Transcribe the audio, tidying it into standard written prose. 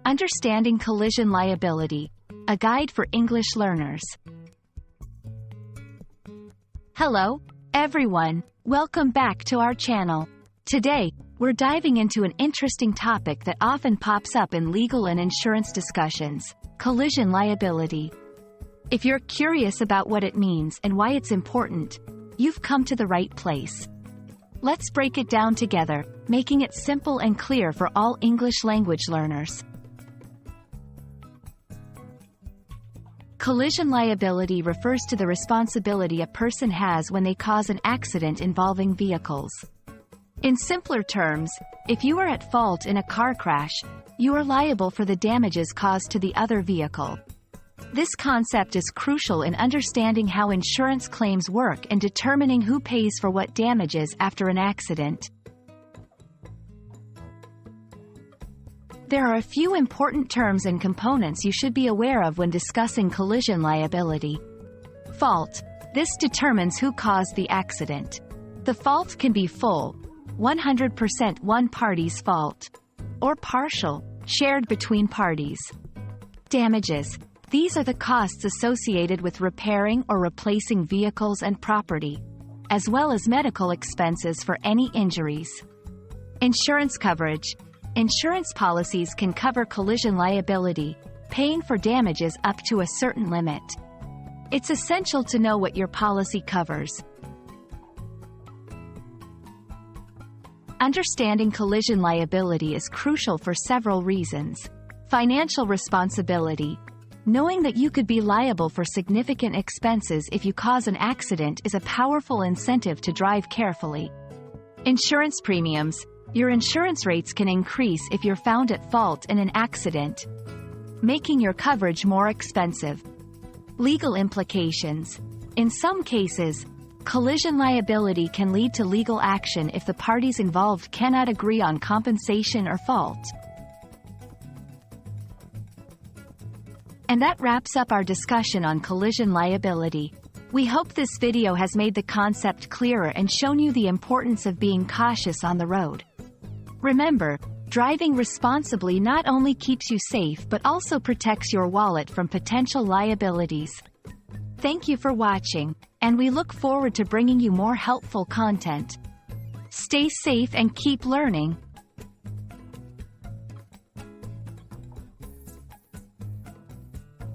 Understanding collision liability, a guide for English learners. Hello, everyone. Welcome back to our channel. Today, we're diving into an interesting topic that often pops up in legal and insurance discussions: collision liability. If you're curious about what it means and why it's important, you've come to the right place. Let's break it down together, making it simple and clear for all English language learners. Collision liability refers to the responsibility a person has when they cause an accident involving vehicles. In simpler terms, if you are at fault in a car crash, you are liable for the damages caused to the other vehicle. This concept is crucial in understanding how insurance claims work and determining who pays for what damages after an accident. There are a few important terms and components you should be aware of when discussing collision liability. Fault. This determines who caused the accident. The fault can be full, 100% one party's fault, or partial, shared between parties. Damages. These are the costs associated with repairing or replacing vehicles and property, as well as medical expenses for any injuries. Insurance coverage. Insurance policies can cover collision liability, paying for damages up to a certain limit. It's essential to know what your policy covers. Understanding collision liability is crucial for several reasons. Financial responsibility. Knowing that you could be liable for significant expenses if you cause an accident is a powerful incentive to drive carefully. Insurance premiums. Your insurance rates can increase if you're found at fault in an accident, making your coverage more expensive. Legal implications. In some cases, collision liability can lead to legal action if the parties involved cannot agree on compensation or fault. And that wraps up our discussion on collision liability. We hope this video has made the concept clearer and shown you the importance of being cautious on the road. Remember, driving responsibly not only keeps you safe but also protects your wallet from potential liabilities. Thank you for watching, and we look forward to bringing you more helpful content. Stay safe and keep learning.